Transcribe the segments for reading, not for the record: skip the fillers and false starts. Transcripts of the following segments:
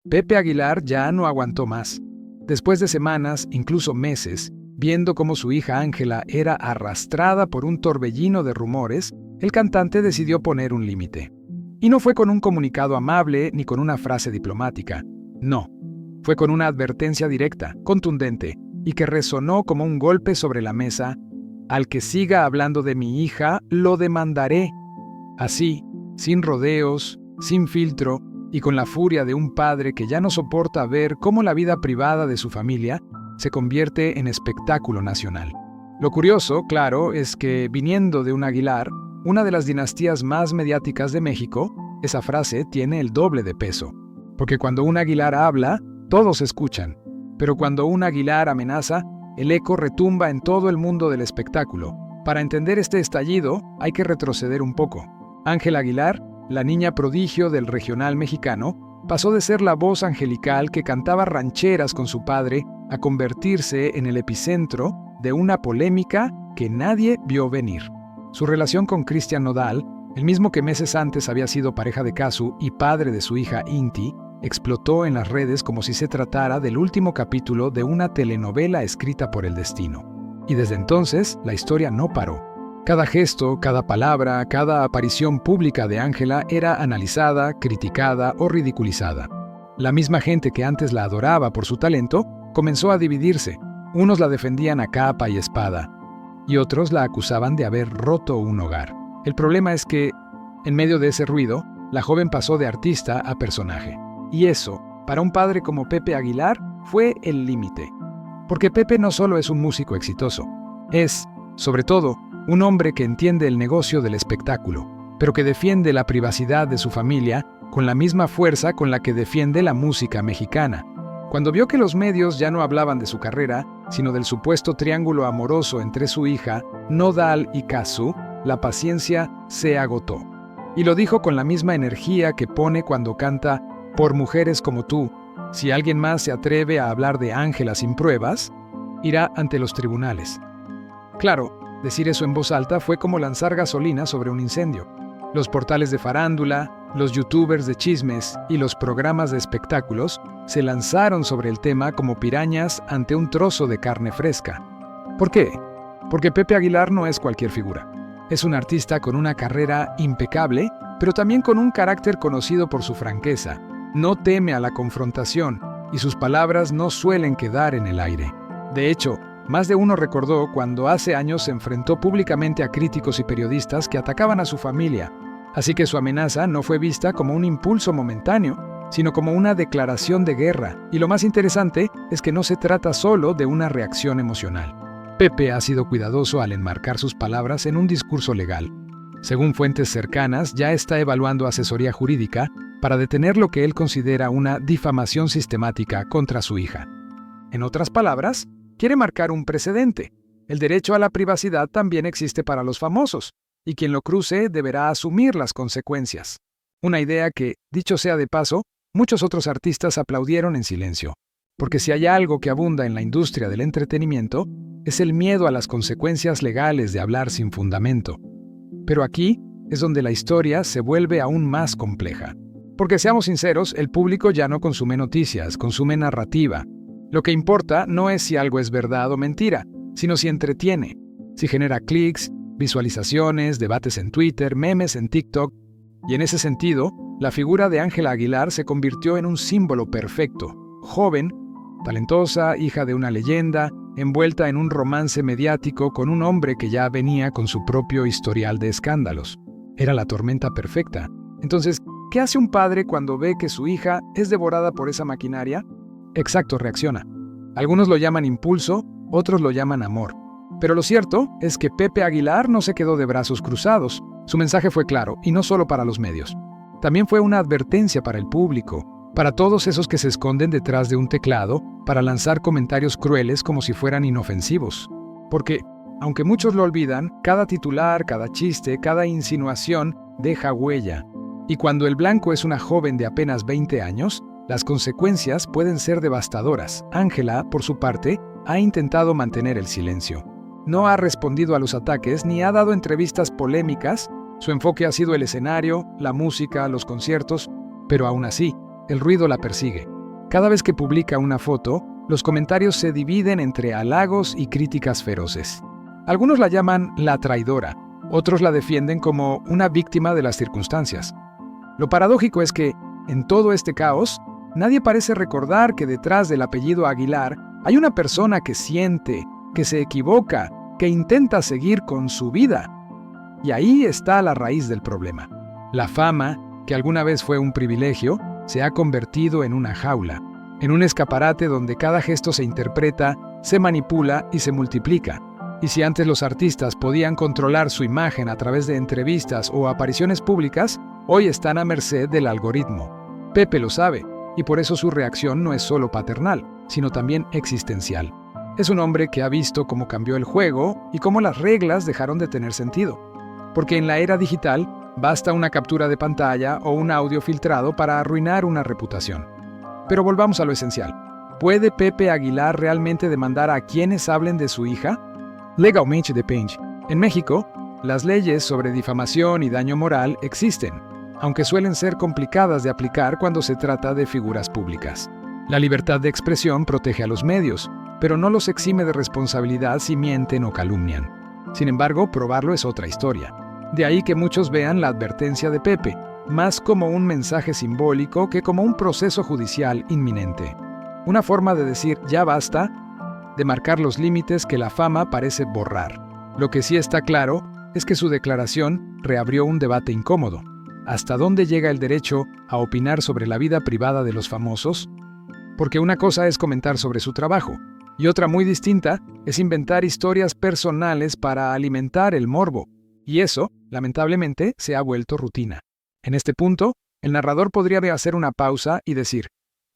Pepe Aguilar ya no aguantó más. Después de semanas, incluso meses, viendo cómo su hija Ángela era arrastrada por un torbellino de rumores, el cantante decidió poner un límite. Y no fue con un comunicado amable ni con una frase diplomática. No, fue con una advertencia directa, contundente, y que resonó como un golpe sobre la mesa: al que siga hablando de mi hija, lo demandaré. Así, sin rodeos, sin filtro, y con la furia de un padre que ya no soporta ver cómo la vida privada de su familia se convierte en espectáculo nacional. Lo curioso, claro, es que viniendo de un Aguilar, una de las dinastías más mediáticas de México, esa frase tiene el doble de peso. Porque cuando un Aguilar habla, todos escuchan. Pero cuando un Aguilar amenaza, el eco retumba en todo el mundo del espectáculo. Para entender este estallido, hay que retroceder un poco. Ángela Aguilar, la niña prodigio del regional mexicano, pasó de ser la voz angelical que cantaba rancheras con su padre a convertirse en el epicentro de una polémica que nadie vio venir. Su relación con Cristian Nodal, el mismo que meses antes había sido pareja de Casu y padre de su hija Inti, explotó en las redes como si se tratara del último capítulo de una telenovela escrita por el destino. Y desde entonces, la historia no paró. Cada gesto, cada palabra, cada aparición pública de Ángela era analizada, criticada o ridiculizada. La misma gente que antes la adoraba por su talento comenzó a dividirse. Unos la defendían a capa y espada, y otros la acusaban de haber roto un hogar. El problema es que, en medio de ese ruido, la joven pasó de artista a personaje. Y eso, para un padre como Pepe Aguilar, fue el límite. Porque Pepe no solo es un músico exitoso, es, sobre todo, un hombre que entiende el negocio del espectáculo, pero que defiende la privacidad de su familia con la misma fuerza con la que defiende la música mexicana. Cuando vio que los medios ya no hablaban de su carrera, sino del supuesto triángulo amoroso entre su hija, Nodal y Casu, la paciencia se agotó. Y lo dijo con la misma energía que pone cuando canta Por mujeres como tú. Si alguien más se atreve a hablar de Ángela sin pruebas, irá ante los tribunales. Claro, decir eso en voz alta fue como lanzar gasolina sobre un incendio. Los portales de farándula, los youtubers de chismes y los programas de espectáculos se lanzaron sobre el tema como pirañas ante un trozo de carne fresca. ¿Por qué? Porque Pepe Aguilar no es cualquier figura. Es un artista con una carrera impecable, pero también con un carácter conocido por su franqueza. No teme a la confrontación y sus palabras no suelen quedar en el aire. De hecho, más de uno recordó cuando hace años se enfrentó públicamente a críticos y periodistas que atacaban a su familia. Así que su amenaza no fue vista como un impulso momentáneo, sino como una declaración de guerra. Y lo más interesante es que no se trata solo de una reacción emocional. Pepe ha sido cuidadoso al enmarcar sus palabras en un discurso legal. Según fuentes cercanas, ya está evaluando asesoría jurídica para detener lo que él considera una difamación sistemática contra su hija. En otras palabras, quiere marcar un precedente. El derecho a la privacidad también existe para los famosos, y quien lo cruce deberá asumir las consecuencias. Una idea que, dicho sea de paso, muchos otros artistas aplaudieron en silencio. Porque si hay algo que abunda en la industria del entretenimiento, es el miedo a las consecuencias legales de hablar sin fundamento. Pero aquí es donde la historia se vuelve aún más compleja. Porque seamos sinceros, el público ya no consume noticias, consume narrativa. Lo que importa no es si algo es verdad o mentira, sino si entretiene, si genera clics, visualizaciones, debates en Twitter, memes en TikTok. Y en ese sentido, la figura de Ángela Aguilar se convirtió en un símbolo perfecto. Joven, talentosa, hija de una leyenda, envuelta en un romance mediático con un hombre que ya venía con su propio historial de escándalos. Era la tormenta perfecta. Entonces, ¿qué hace un padre cuando ve que su hija es devorada por esa maquinaria? Exacto, reacciona. Algunos lo llaman impulso, otros lo llaman amor. Pero lo cierto es que Pepe Aguilar no se quedó de brazos cruzados. Su mensaje fue claro, y no solo para los medios. También fue una advertencia para el público, para todos esos que se esconden detrás de un teclado para lanzar comentarios crueles como si fueran inofensivos. Porque, aunque muchos lo olvidan, cada titular, cada chiste, cada insinuación deja huella. Y cuando el blanco es una joven de apenas 20 años, las consecuencias pueden ser devastadoras. Ángela, por su parte, ha intentado mantener el silencio. No ha respondido a los ataques ni ha dado entrevistas polémicas. Su enfoque ha sido el escenario, la música, los conciertos, pero aún así, el ruido la persigue. Cada vez que publica una foto, los comentarios se dividen entre halagos y críticas feroces. Algunos la llaman la traidora, otros la defienden como una víctima de las circunstancias. Lo paradójico es que, en todo este caos, nadie parece recordar que detrás del apellido Aguilar hay una persona que siente, que se equivoca, que intenta seguir con su vida. Y ahí está la raíz del problema. La fama, que alguna vez fue un privilegio, se ha convertido en una jaula, en un escaparate donde cada gesto se interpreta, se manipula y se multiplica. Y si antes los artistas podían controlar su imagen a través de entrevistas o apariciones públicas, hoy están a merced del algoritmo. Pepe lo sabe, y por eso su reacción no es solo paternal, sino también existencial. Es un hombre que ha visto cómo cambió el juego y cómo las reglas dejaron de tener sentido. Porque en la era digital, basta una captura de pantalla o un audio filtrado para arruinar una reputación. Pero volvamos a lo esencial. ¿Puede Pepe Aguilar realmente demandar a quienes hablen de su hija? Legalmente depende. En México, las leyes sobre difamación y daño moral existen, aunque suelen ser complicadas de aplicar cuando se trata de figuras públicas. La libertad de expresión protege a los medios, pero no los exime de responsabilidad si mienten o calumnian. Sin embargo, probarlo es otra historia. De ahí que muchos vean la advertencia de Pepe, más como un mensaje simbólico que como un proceso judicial inminente. Una forma de decir ya basta, de marcar los límites que la fama parece borrar. Lo que sí está claro es que su declaración reabrió un debate incómodo. ¿Hasta dónde llega el derecho a opinar sobre la vida privada de los famosos? Porque una cosa es comentar sobre su trabajo, y otra muy distinta es inventar historias personales para alimentar el morbo. Y eso, lamentablemente, se ha vuelto rutina. En este punto, el narrador podría hacer una pausa y decir,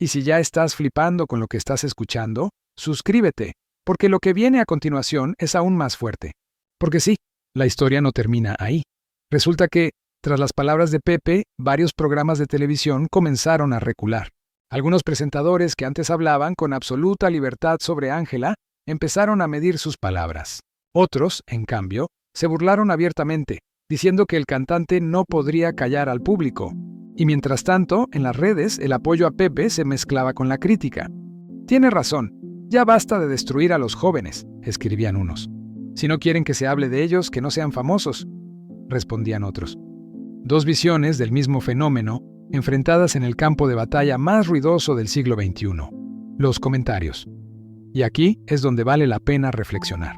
y si ya estás flipando con lo que estás escuchando, suscríbete, porque lo que viene a continuación es aún más fuerte. Porque sí, la historia no termina ahí. Resulta que, tras las palabras de Pepe, varios programas de televisión comenzaron a recular. Algunos presentadores que antes hablaban con absoluta libertad sobre Ángela empezaron a medir sus palabras. Otros, en cambio, se burlaron abiertamente, diciendo que el cantante no podría callar al público. Y mientras tanto, en las redes, el apoyo a Pepe se mezclaba con la crítica. Tiene razón, ya basta de destruir a los jóvenes, escribían unos. Si no quieren que se hable de ellos, que no sean famosos, respondían otros. Dos visiones del mismo fenómeno, enfrentadas en el campo de batalla más ruidoso del siglo XXI, los comentarios. Y aquí es donde vale la pena reflexionar.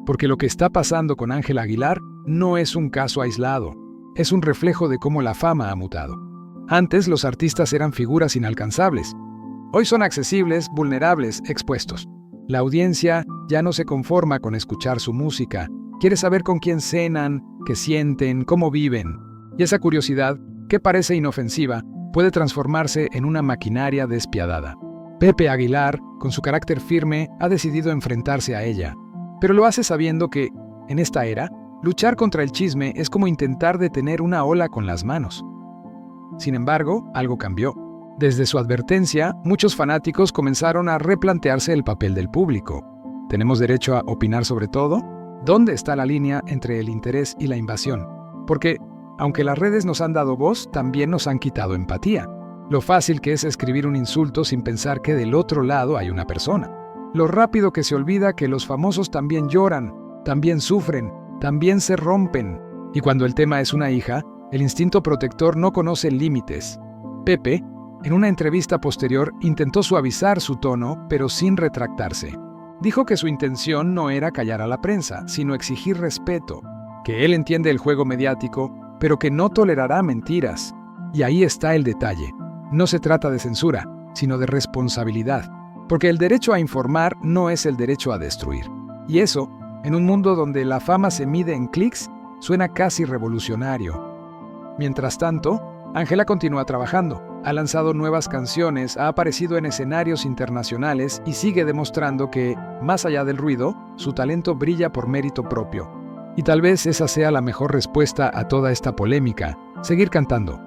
Porque lo que está pasando con Ángela Aguilar no es un caso aislado, es un reflejo de cómo la fama ha mutado. Antes los artistas eran figuras inalcanzables. Hoy son accesibles, vulnerables, expuestos. La audiencia ya no se conforma con escuchar su música, quiere saber con quién cenan, qué sienten, cómo viven. Y esa curiosidad, que parece inofensiva, puede transformarse en una maquinaria despiadada. Pepe Aguilar, con su carácter firme, ha decidido enfrentarse a ella. Pero lo hace sabiendo que, en esta era, luchar contra el chisme es como intentar detener una ola con las manos. Sin embargo, algo cambió. Desde su advertencia, muchos fanáticos comenzaron a replantearse el papel del público. ¿Tenemos derecho a opinar sobre todo? ¿Dónde está la línea entre el interés y la invasión? Porque, aunque las redes nos han dado voz, también nos han quitado empatía. Lo fácil que es escribir un insulto sin pensar que del otro lado hay una persona. Lo rápido que se olvida que los famosos también lloran, también sufren, también se rompen. Y cuando el tema es una hija, el instinto protector no conoce límites. Pepe, en una entrevista posterior, intentó suavizar su tono, pero sin retractarse. Dijo que su intención no era callar a la prensa, sino exigir respeto, que él entiende el juego mediático, pero que no tolerará mentiras. Y ahí está el detalle. No se trata de censura, sino de responsabilidad. Porque el derecho a informar no es el derecho a destruir. Y eso, en un mundo donde la fama se mide en clics, suena casi revolucionario. Mientras tanto, Ángela continúa trabajando. Ha lanzado nuevas canciones, ha aparecido en escenarios internacionales y sigue demostrando que, más allá del ruido, su talento brilla por mérito propio. Y tal vez esa sea la mejor respuesta a toda esta polémica: seguir cantando.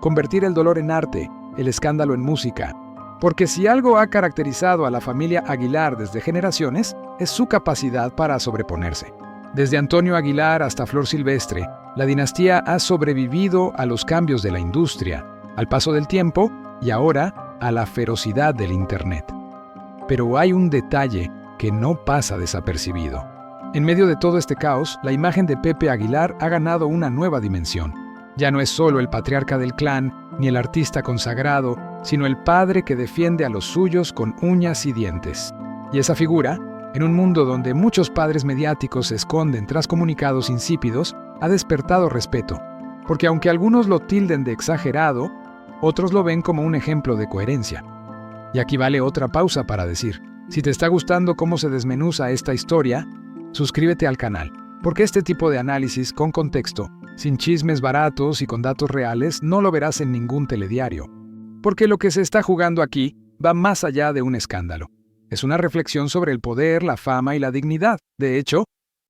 Convertir el dolor en arte, el escándalo en música. Porque si algo ha caracterizado a la familia Aguilar desde generaciones, es su capacidad para sobreponerse. Desde Antonio Aguilar hasta Flor Silvestre, la dinastía ha sobrevivido a los cambios de la industria. Al paso del tiempo, y ahora a la ferocidad del Internet. Pero hay un detalle que no pasa desapercibido. En medio de todo este caos, la imagen de Pepe Aguilar ha ganado una nueva dimensión. Ya no es solo el patriarca del clan, ni el artista consagrado, sino el padre que defiende a los suyos con uñas y dientes. Y esa figura, en un mundo donde muchos padres mediáticos se esconden tras comunicados insípidos, ha despertado respeto. Porque aunque algunos lo tilden de exagerado, otros lo ven como un ejemplo de coherencia. Y aquí vale otra pausa para decir, si te está gustando cómo se desmenuza esta historia, suscríbete al canal, porque este tipo de análisis con contexto, sin chismes baratos y con datos reales, no lo verás en ningún telediario. Porque lo que se está jugando aquí va más allá de un escándalo. Es una reflexión sobre el poder, la fama y la dignidad. De hecho,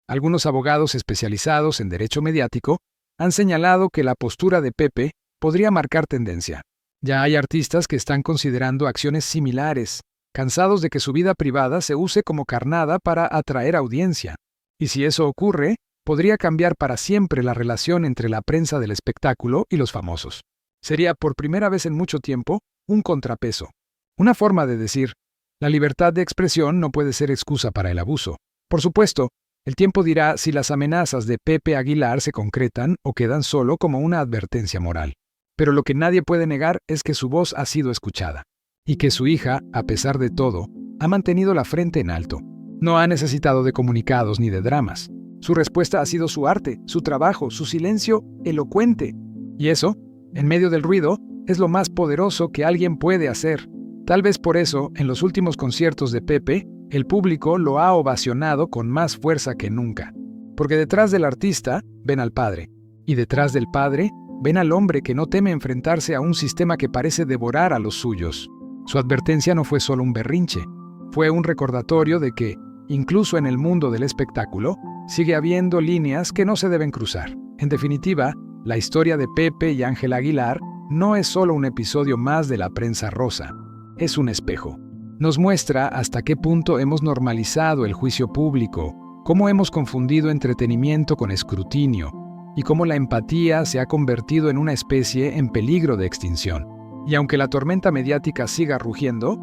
algunos abogados especializados en derecho mediático han señalado que la postura de Pepe podría marcar tendencia. Ya hay artistas que están considerando acciones similares, cansados de que su vida privada se use como carnada para atraer audiencia. Y si eso ocurre, podría cambiar para siempre la relación entre la prensa del espectáculo y los famosos. Sería, por primera vez en mucho tiempo, un contrapeso. Una forma de decir, la libertad de expresión no puede ser excusa para el abuso. Por supuesto, el tiempo dirá si las amenazas de Pepe Aguilar se concretan o quedan solo como una advertencia moral. Pero lo que nadie puede negar es que su voz ha sido escuchada. Y que su hija, a pesar de todo, ha mantenido la frente en alto. No ha necesitado de comunicados ni de dramas. Su respuesta ha sido su arte, su trabajo, su silencio elocuente. Y eso, en medio del ruido, es lo más poderoso que alguien puede hacer. Tal vez por eso, en los últimos conciertos de Pepe, el público lo ha ovacionado con más fuerza que nunca. Porque detrás del artista ven al padre. Y detrás del padre ven al hombre que no teme enfrentarse a un sistema que parece devorar a los suyos. Su advertencia no fue solo un berrinche. Fue un recordatorio de que, incluso en el mundo del espectáculo, sigue habiendo líneas que no se deben cruzar. En definitiva, la historia de Pepe y Ángela Aguilar no es solo un episodio más de la prensa rosa. Es un espejo. Nos muestra hasta qué punto hemos normalizado el juicio público, cómo hemos confundido entretenimiento con escrutinio, y cómo la empatía se ha convertido en una especie en peligro de extinción. Y aunque la tormenta mediática siga rugiendo,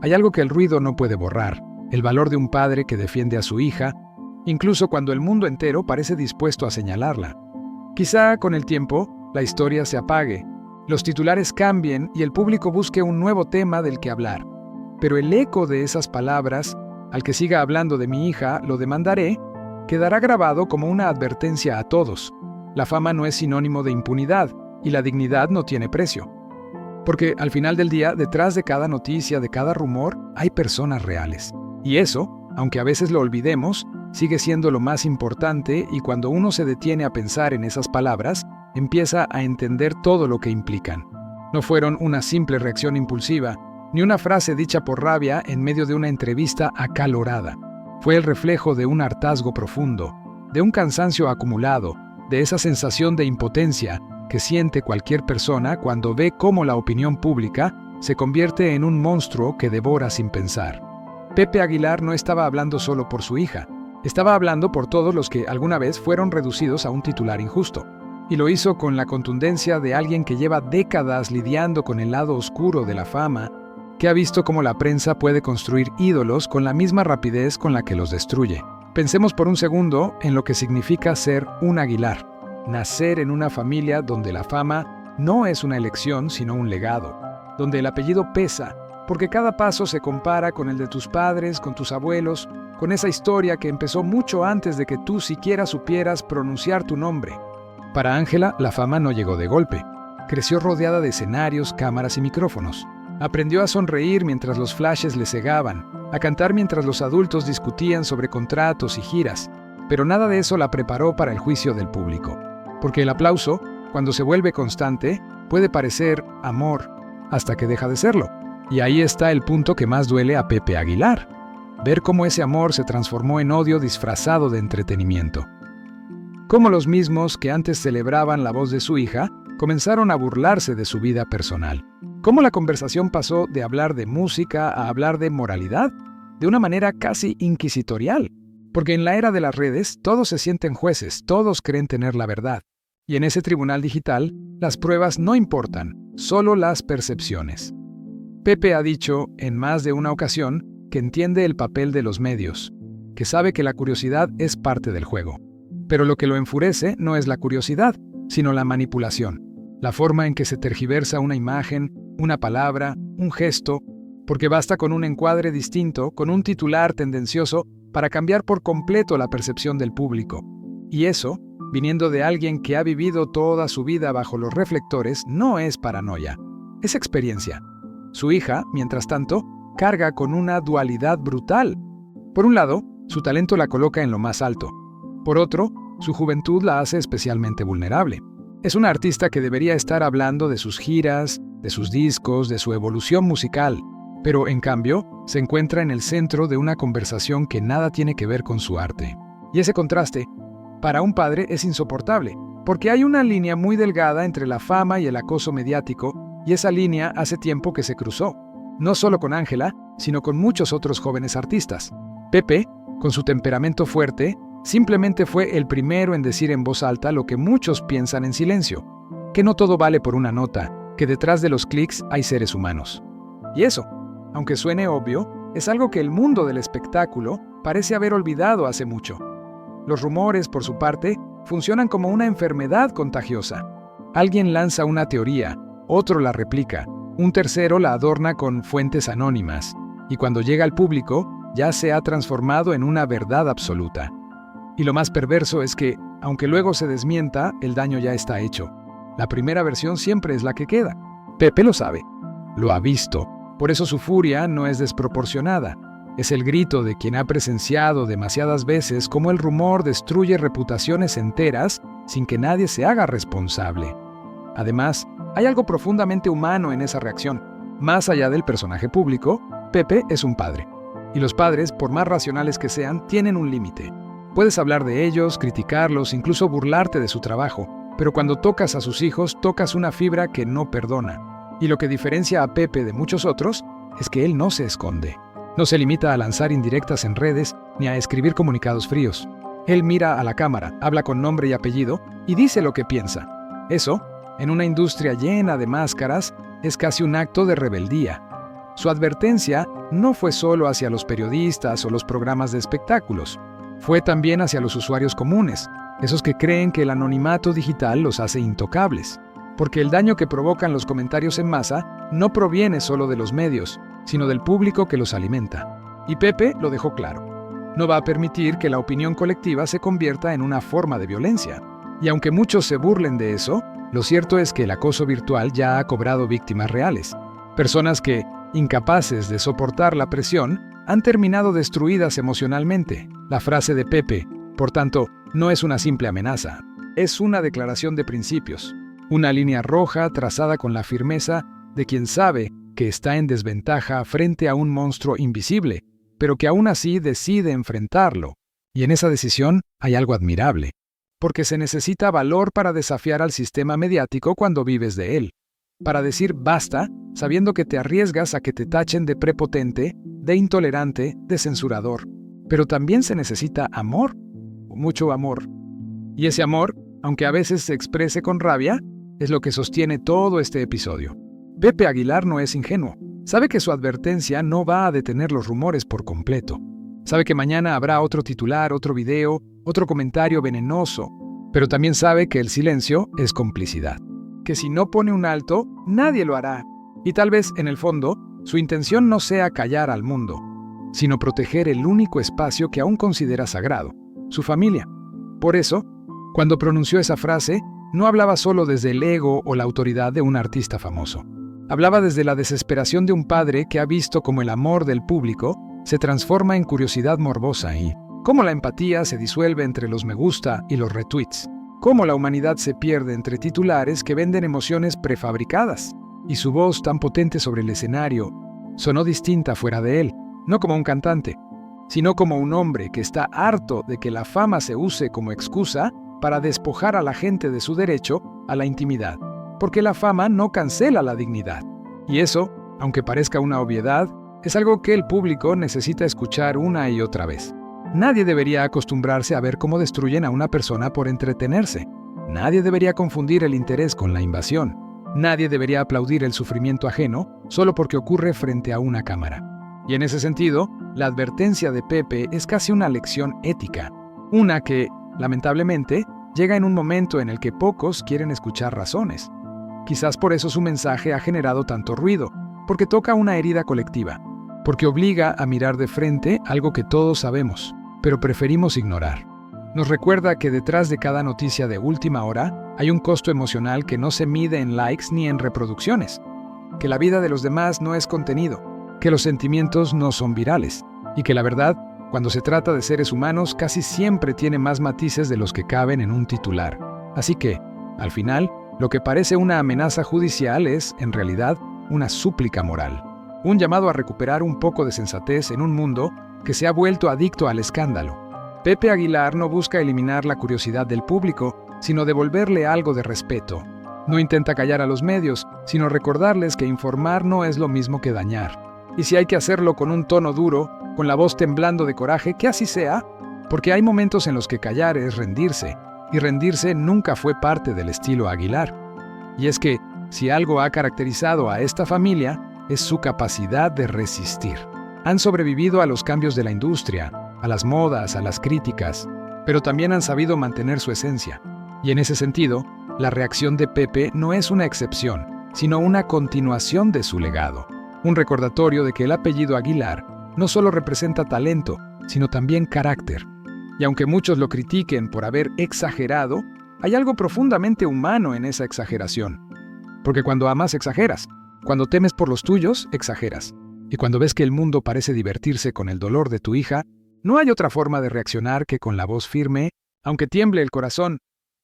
hay algo que el ruido no puede borrar, el valor de un padre que defiende a su hija, incluso cuando el mundo entero parece dispuesto a señalarla. Quizá con el tiempo, la historia se apague, los titulares cambien y el público busque un nuevo tema del que hablar. Pero el eco de esas palabras, al que siga hablando de mi hija, lo demandaré, quedará grabado como una advertencia a todos. La fama no es sinónimo de impunidad y la dignidad no tiene precio. Porque al final del día, detrás de cada noticia, de cada rumor, hay personas reales. Y eso, aunque a veces lo olvidemos, sigue siendo lo más importante y cuando uno se detiene a pensar en esas palabras, empieza a entender todo lo que implican. No fueron una simple reacción impulsiva, ni una frase dicha por rabia en medio de una entrevista acalorada. Fue el reflejo de un hartazgo profundo, de un cansancio acumulado, de esa sensación de impotencia que siente cualquier persona cuando ve cómo la opinión pública se convierte en un monstruo que devora sin pensar. Pepe Aguilar no estaba hablando solo por su hija, estaba hablando por todos los que alguna vez fueron reducidos a un titular injusto. Y lo hizo con la contundencia de alguien que lleva décadas lidiando con el lado oscuro de la fama, que ha visto cómo la prensa puede construir ídolos con la misma rapidez con la que los destruye. Pensemos por un segundo en lo que significa ser un Aguilar, nacer en una familia donde la fama no es una elección sino un legado, donde el apellido pesa, porque cada paso se compara con el de tus padres, con tus abuelos, con esa historia que empezó mucho antes de que tú siquiera supieras pronunciar tu nombre. Para Ángela, la fama no llegó de golpe. Creció rodeada de escenarios, cámaras y micrófonos. Aprendió a sonreír mientras los flashes le cegaban, a cantar mientras los adultos discutían sobre contratos y giras, pero nada de eso la preparó para el juicio del público. Porque el aplauso, cuando se vuelve constante, puede parecer amor hasta que deja de serlo. Y ahí está el punto que más duele a Pepe Aguilar. Ver cómo ese amor se transformó en odio disfrazado de entretenimiento. Cómo los mismos que antes celebraban la voz de su hija comenzaron a burlarse de su vida personal. Cómo la conversación pasó de hablar de música a hablar de moralidad, de una manera casi inquisitorial. Porque en la era de las redes, todos se sienten jueces, todos creen tener la verdad. Y en ese tribunal digital, las pruebas no importan, solo las percepciones. Pepe ha dicho en más de una ocasión que entiende el papel de los medios, que sabe que la curiosidad es parte del juego. Pero lo que lo enfurece no es la curiosidad, sino la manipulación, la forma en que se tergiversa una imagen, una palabra, un gesto, porque basta con un encuadre distinto, con un titular tendencioso, para cambiar por completo la percepción del público. Y eso, viniendo de alguien que ha vivido toda su vida bajo los reflectores, no es paranoia, es experiencia. Su hija, mientras tanto, carga con una dualidad brutal. Por un lado, su talento la coloca en lo más alto. Por otro, su juventud la hace especialmente vulnerable. Es una artista que debería estar hablando de sus giras, de sus discos, de su evolución musical, pero en cambio, se encuentra en el centro de una conversación que nada tiene que ver con su arte. Y ese contraste, para un padre, es insoportable, porque hay una línea muy delgada entre la fama y el acoso mediático, y esa línea hace tiempo que se cruzó, no solo con Ángela, sino con muchos otros jóvenes artistas. Pepe, con su temperamento fuerte, simplemente fue el primero en decir en voz alta lo que muchos piensan en silencio, que no todo vale por una nota, que detrás de los clics hay seres humanos. Y eso, aunque suene obvio, es algo que el mundo del espectáculo parece haber olvidado hace mucho. Los rumores, por su parte, funcionan como una enfermedad contagiosa. Alguien lanza una teoría, otro la replica, un tercero la adorna con fuentes anónimas, y cuando llega al público, ya se ha transformado en una verdad absoluta. Y lo más perverso es que, aunque luego se desmienta, el daño ya está hecho. La primera versión siempre es la que queda. Pepe lo sabe, lo ha visto, por eso su furia no es desproporcionada. Es el grito de quien ha presenciado demasiadas veces cómo el rumor destruye reputaciones enteras sin que nadie se haga responsable. Además, hay algo profundamente humano en esa reacción. Más allá del personaje público, Pepe es un padre. Y los padres, por más racionales que sean, tienen un límite. Puedes hablar de ellos, criticarlos, incluso burlarte de su trabajo, pero cuando tocas a sus hijos, tocas una fibra que no perdona. Y lo que diferencia a Pepe de muchos otros es que él no se esconde. No se limita a lanzar indirectas en redes ni a escribir comunicados fríos. Él mira a la cámara, habla con nombre y apellido y dice lo que piensa. Eso, en una industria llena de máscaras, es casi un acto de rebeldía. Su advertencia no fue solo hacia los periodistas o los programas de espectáculos. Fue también hacia los usuarios comunes, esos que creen que el anonimato digital los hace intocables. Porque el daño que provocan los comentarios en masa no proviene solo de los medios, sino del público que los alimenta. Y Pepe lo dejó claro. No va a permitir que la opinión colectiva se convierta en una forma de violencia. Y aunque muchos se burlen de eso, lo cierto es que el acoso virtual ya ha cobrado víctimas reales. Personas que, incapaces de soportar la presión, han terminado destruidas emocionalmente. La frase de Pepe, por tanto, no es una simple amenaza, es una declaración de principios. Una línea roja trazada con la firmeza de quien sabe que está en desventaja frente a un monstruo invisible, pero que aún así decide enfrentarlo. Y en esa decisión hay algo admirable, porque se necesita valor para desafiar al sistema mediático cuando vives de él, para decir basta, sabiendo que te arriesgas a que te tachen de prepotente, de intolerante, de censurador. Pero también se necesita amor, mucho amor. Y ese amor, aunque a veces se exprese con rabia, es lo que sostiene todo este episodio. Pepe Aguilar no es ingenuo. Sabe que su advertencia no va a detener los rumores por completo. Sabe que mañana habrá otro titular, otro video, otro comentario venenoso. Pero también sabe que el silencio es complicidad. Que si no pone un alto, nadie lo hará. Y tal vez, en el fondo, su intención no sea callar al mundo, sino proteger el único espacio que aún considera sagrado, su familia. Por eso, cuando pronunció esa frase, no hablaba solo desde el ego o la autoridad de un artista famoso. Hablaba desde la desesperación de un padre que ha visto cómo el amor del público se transforma en curiosidad morbosa y cómo la empatía se disuelve entre los me gusta y los retweets. Cómo la humanidad se pierde entre titulares que venden emociones prefabricadas. Y su voz tan potente sobre el escenario sonó distinta fuera de él, no como un cantante, sino como un hombre que está harto de que la fama se use como excusa para despojar a la gente de su derecho a la intimidad, porque la fama no cancela la dignidad. Y eso, aunque parezca una obviedad, es algo que el público necesita escuchar una y otra vez. Nadie debería acostumbrarse a ver cómo destruyen a una persona por entretenerse. Nadie debería confundir el interés con la invasión. Nadie debería aplaudir el sufrimiento ajeno solo porque ocurre frente a una cámara. Y en ese sentido, la advertencia de Pepe es casi una lección ética. Una que, lamentablemente, llega en un momento en el que pocos quieren escuchar razones. Quizás por eso su mensaje ha generado tanto ruido, porque toca una herida colectiva, porque obliga a mirar de frente algo que todos sabemos, pero preferimos ignorar. Nos recuerda que detrás de cada noticia de última hora hay un costo emocional que no se mide en likes ni en reproducciones, que la vida de los demás no es contenido, que los sentimientos no son virales, y que la verdad, cuando se trata de seres humanos, casi siempre tiene más matices de los que caben en un titular. Así que, al final, lo que parece una amenaza judicial es, en realidad, una súplica moral. Un llamado a recuperar un poco de sensatez en un mundo que se ha vuelto adicto al escándalo. Pepe Aguilar no busca eliminar la curiosidad del público, sino devolverle algo de respeto. No intenta callar a los medios, sino recordarles que informar no es lo mismo que dañar. Y si hay que hacerlo con un tono duro, con la voz temblando de coraje, que así sea, porque hay momentos en los que callar es rendirse, y rendirse nunca fue parte del estilo Aguilar. Y es que, si algo ha caracterizado a esta familia, es su capacidad de resistir. Han sobrevivido a los cambios de la industria, a las modas, a las críticas, pero también han sabido mantener su esencia. Y en ese sentido, la reacción de Pepe no es una excepción, sino una continuación de su legado. Un recordatorio de que el apellido Aguilar no solo representa talento, sino también carácter. Y aunque muchos lo critiquen por haber exagerado, hay algo profundamente humano en esa exageración. Porque cuando amas, exageras. Cuando temes por los tuyos, exageras. Y cuando ves que el mundo parece divertirse con el dolor de tu hija, no hay otra forma de reaccionar que con la voz firme, aunque tiemble el corazón.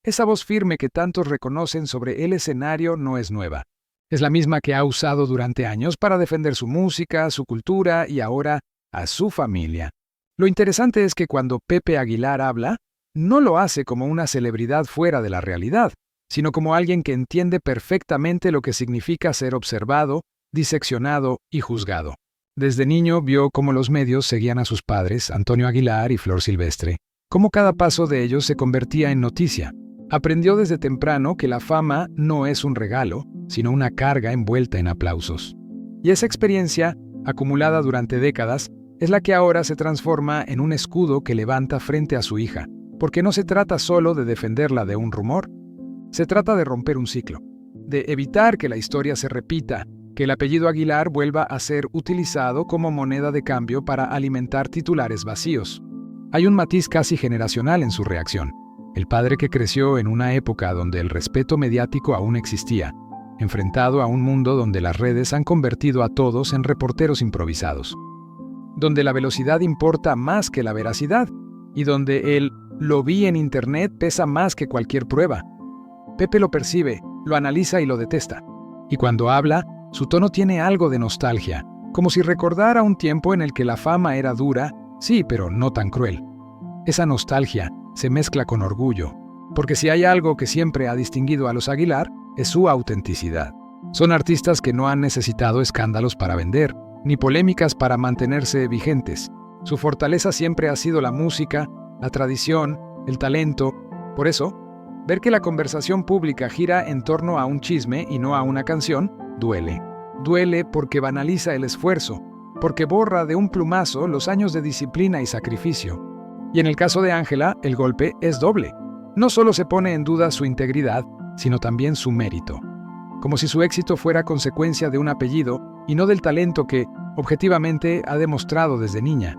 Esa voz firme que tantos reconocen sobre el escenario no es nueva. Es la misma que ha usado durante años para defender su música, su cultura y ahora a su familia. Lo interesante es que cuando Pepe Aguilar habla, no lo hace como una celebridad fuera de la realidad, sino como alguien que entiende perfectamente lo que significa ser observado, diseccionado y juzgado. Desde niño vio cómo los medios seguían a sus padres, Antonio Aguilar y Flor Silvestre, cómo cada paso de ellos se convertía en noticia. Aprendió desde temprano que la fama no es un regalo, sino una carga envuelta en aplausos. Y esa experiencia, acumulada durante décadas, es la que ahora se transforma en un escudo que levanta frente a su hija, porque no se trata solo de defenderla de un rumor, se trata de romper un ciclo, de evitar que la historia se repita, que el apellido Aguilar vuelva a ser utilizado como moneda de cambio para alimentar titulares vacíos. Hay un matiz casi generacional en su reacción. El padre que creció en una época donde el respeto mediático aún existía, enfrentado a un mundo donde las redes han convertido a todos en reporteros improvisados, donde la velocidad importa más que la veracidad y donde el "lo vi en internet" pesa más que cualquier prueba. Pepe lo percibe, lo analiza y lo detesta. Y cuando habla, su tono tiene algo de nostalgia, como si recordara un tiempo en el que la fama era dura, sí, pero no tan cruel. Esa nostalgia se mezcla con orgullo, porque si hay algo que siempre ha distinguido a los Aguilar, es su autenticidad. Son artistas que no han necesitado escándalos para vender, ni polémicas para mantenerse vigentes. Su fortaleza siempre ha sido la música, la tradición, el talento. Por eso, ver que la conversación pública gira en torno a un chisme y no a una canción, duele. Duele porque banaliza el esfuerzo, porque borra de un plumazo los años de disciplina y sacrificio. Y en el caso de Ángela, el golpe es doble. No solo se pone en duda su integridad, sino también su mérito. Como si su éxito fuera consecuencia de un apellido y no del talento que, objetivamente, ha demostrado desde niña.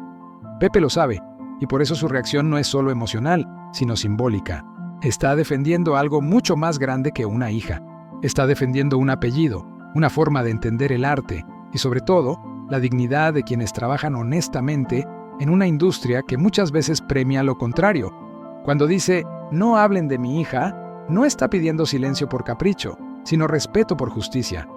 Pepe lo sabe, y por eso su reacción no es solo emocional, sino simbólica. Está defendiendo algo mucho más grande que una hija. Está defendiendo un apellido, una forma de entender el arte y, sobre todo, la dignidad de quienes trabajan honestamente en una industria que muchas veces premia lo contrario. Cuando dice, no hablen de mi hija, no está pidiendo silencio por capricho, sino respeto por justicia.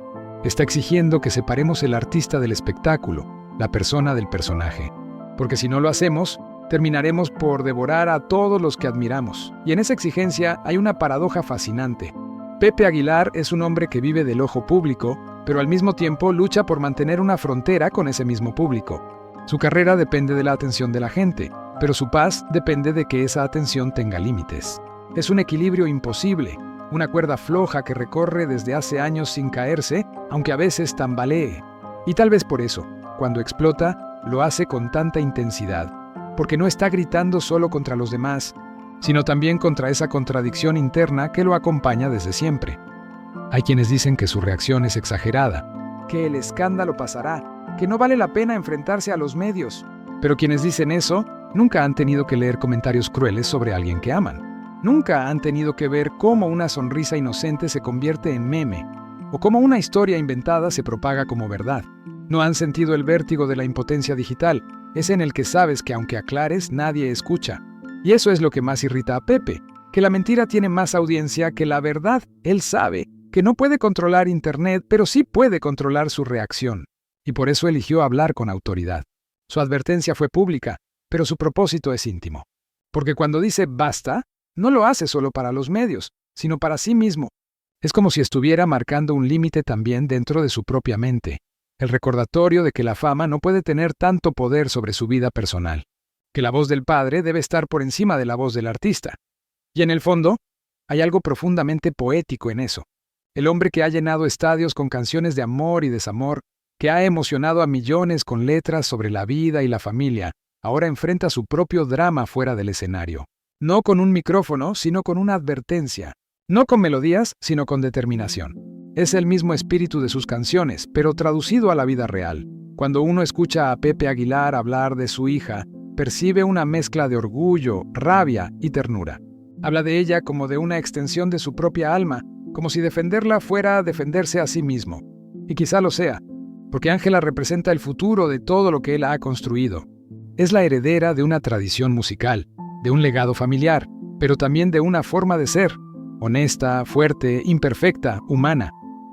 Está exigiendo que separemos el artista del espectáculo, la persona del personaje. Porque si no lo hacemos, terminaremos por devorar a todos los que admiramos. Y en esa exigencia hay una paradoja fascinante. Pepe Aguilar es un hombre que vive del ojo público, pero al mismo tiempo lucha por mantener una frontera con ese mismo público. Su carrera depende de la atención de la gente, pero su paz depende de que esa atención tenga límites. Es un equilibrio imposible, una cuerda floja que recorre desde hace años sin caerse, aunque a veces tambalee. Y tal vez por eso, cuando explota, lo hace con tanta intensidad, porque no está gritando solo contra los demás, sino también contra esa contradicción interna que lo acompaña desde siempre. Hay quienes dicen que su reacción es exagerada, que el escándalo pasará, que no vale la pena enfrentarse a los medios. Pero quienes dicen eso nunca han tenido que leer comentarios crueles sobre alguien que aman. Nunca han tenido que ver cómo una sonrisa inocente se convierte en meme, o cómo una historia inventada se propaga como verdad. No han sentido el vértigo de la impotencia digital, ese en el que sabes que aunque aclares, nadie escucha. Y eso es lo que más irrita a Pepe, que la mentira tiene más audiencia que la verdad. Él sabe que no puede controlar Internet, pero sí puede controlar su reacción. Y por eso eligió hablar con autoridad. Su advertencia fue pública, pero su propósito es íntimo. Porque cuando dice basta, no lo hace solo para los medios, sino para sí mismo. Es como si estuviera marcando un límite también dentro de su propia mente, el recordatorio de que la fama no puede tener tanto poder sobre su vida personal, que la voz del padre debe estar por encima de la voz del artista. Y en el fondo, hay algo profundamente poético en eso. El hombre que ha llenado estadios con canciones de amor y desamor, que ha emocionado a millones con letras sobre la vida y la familia, ahora enfrenta su propio drama fuera del escenario. No con un micrófono, sino con una advertencia. No con melodías, sino con determinación. Es el mismo espíritu de sus canciones, pero traducido a la vida real. Cuando uno escucha a Pepe Aguilar hablar de su hija, percibe una mezcla de orgullo, rabia y ternura. Habla de ella como de una extensión de su propia alma, como si defenderla fuera defenderse a sí mismo. Y quizá lo sea, porque Ángela representa el futuro de todo lo que él ha construido. Es la heredera de una tradición musical, de un legado familiar, pero también de una forma de ser, honesta, fuerte, imperfecta, humana.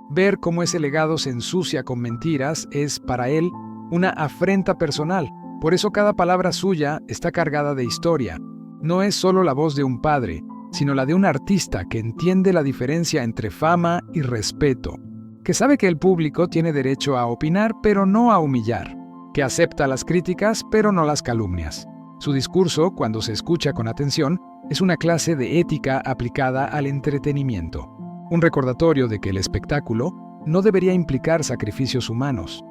Ver cómo ese legado se ensucia con mentiras es, para él, una afrenta personal. Por eso cada palabra suya está cargada de historia. No es solo la voz de un padre, sino la de un artista que entiende la diferencia entre fama y respeto, que sabe que el público tiene derecho a opinar, pero no a humillar, que acepta las críticas, pero no las calumnias. Su discurso, cuando se escucha con atención, es una clase de ética aplicada al entretenimiento, un recordatorio de que el espectáculo no debería implicar sacrificios humanos.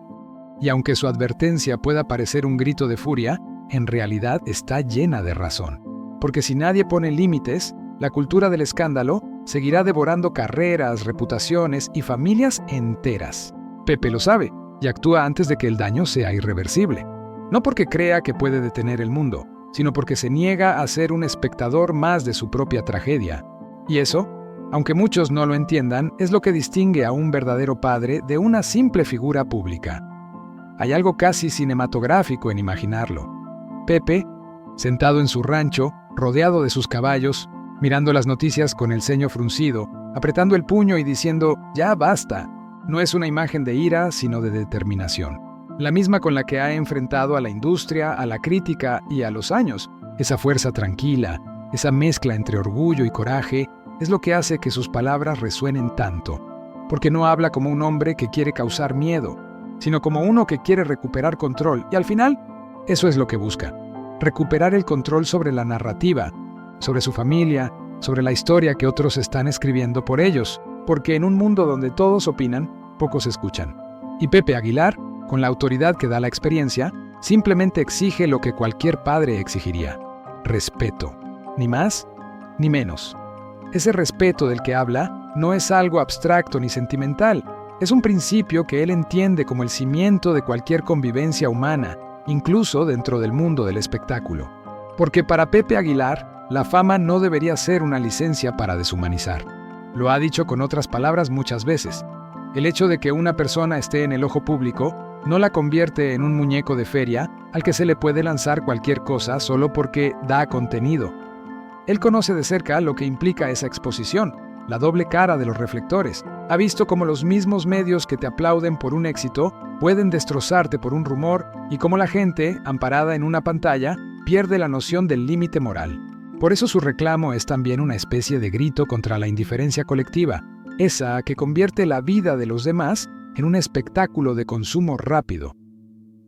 Y aunque su advertencia pueda parecer un grito de furia, en realidad está llena de razón. Porque si nadie pone límites, la cultura del escándalo seguirá devorando carreras, reputaciones y familias enteras. Pepe lo sabe y actúa antes de que el daño sea irreversible. No porque crea que puede detener el mundo, sino porque se niega a ser un espectador más de su propia tragedia. Y eso, aunque muchos no lo entiendan, es lo que distingue a un verdadero padre de una simple figura pública. Hay algo casi cinematográfico en imaginarlo. Pepe, sentado en su rancho, rodeado de sus caballos, mirando las noticias con el ceño fruncido, apretando el puño y diciendo, «Ya basta», no es una imagen de ira, sino de determinación. La misma con la que ha enfrentado a la industria, a la crítica y a los años. Esa fuerza tranquila, esa mezcla entre orgullo y coraje, es lo que hace que sus palabras resuenen tanto. Porque no habla como un hombre que quiere causar miedo, sino como uno que quiere recuperar control. Y al final, eso es lo que busca. Recuperar el control sobre la narrativa, sobre su familia, sobre la historia que otros están escribiendo por ellos. Porque en un mundo donde todos opinan, pocos escuchan. Y Pepe Aguilar, con la autoridad que da la experiencia, simplemente exige lo que cualquier padre exigiría: respeto, ni más ni menos. Ese respeto del que habla no es algo abstracto ni sentimental, es un principio que él entiende como el cimiento de cualquier convivencia humana, incluso dentro del mundo del espectáculo. Porque para Pepe Aguilar, la fama no debería ser una licencia para deshumanizar. Lo ha dicho con otras palabras muchas veces. El hecho de que una persona esté en el ojo público no la convierte en un muñeco de feria al que se le puede lanzar cualquier cosa solo porque da contenido. Él conoce de cerca lo que implica esa exposición, la doble cara de los reflectores. Ha visto cómo los mismos medios que te aplauden por un éxito pueden destrozarte por un rumor y cómo la gente, amparada en una pantalla, pierde la noción del límite moral. Por eso su reclamo es también una especie de grito contra la indiferencia colectiva, esa que convierte la vida de los demás en un espectáculo de consumo rápido.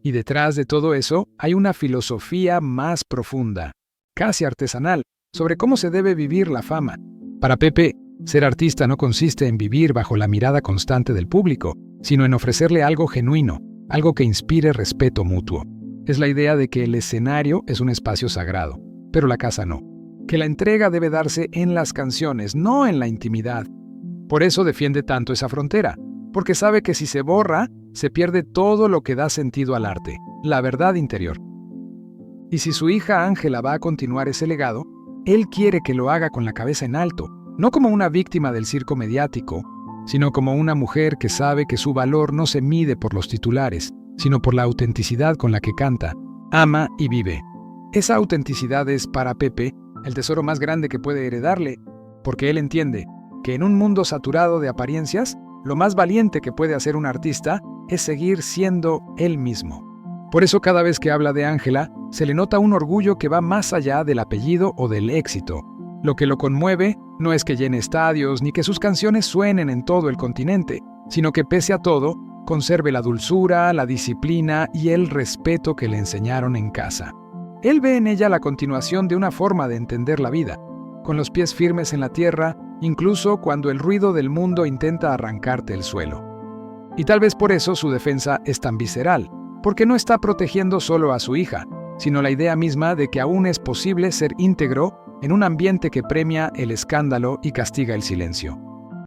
Y detrás de todo eso hay una filosofía más profunda, casi artesanal, sobre cómo se debe vivir la fama. Para Pepe, ser artista no consiste en vivir bajo la mirada constante del público, sino en ofrecerle algo genuino, algo que inspire respeto mutuo. Es la idea de que el escenario es un espacio sagrado, pero la casa no. Que la entrega debe darse en las canciones, no en la intimidad. Por eso defiende tanto esa frontera, porque sabe que si se borra, se pierde todo lo que da sentido al arte, la verdad interior. Y si su hija Ángela va a continuar ese legado, él quiere que lo haga con la cabeza en alto, no como una víctima del circo mediático, sino como una mujer que sabe que su valor no se mide por los titulares, sino por la autenticidad con la que canta, ama y vive. Esa autenticidad es, para Pepe, el tesoro más grande que puede heredarle, porque él entiende que en un mundo saturado de apariencias, lo más valiente que puede hacer un artista es seguir siendo él mismo. Por eso cada vez que habla de Ángela, se le nota un orgullo que va más allá del apellido o del éxito. Lo que lo conmueve no es que llene estadios ni que sus canciones suenen en todo el continente, sino que pese a todo, conserve la dulzura, la disciplina y el respeto que le enseñaron en casa. Él ve en ella la continuación de una forma de entender la vida, con los pies firmes en la tierra, incluso cuando el ruido del mundo intenta arrancarte el suelo. Y tal vez por eso su defensa es tan visceral, porque no está protegiendo solo a su hija, sino la idea misma de que aún es posible ser íntegro en un ambiente que premia el escándalo y castiga el silencio.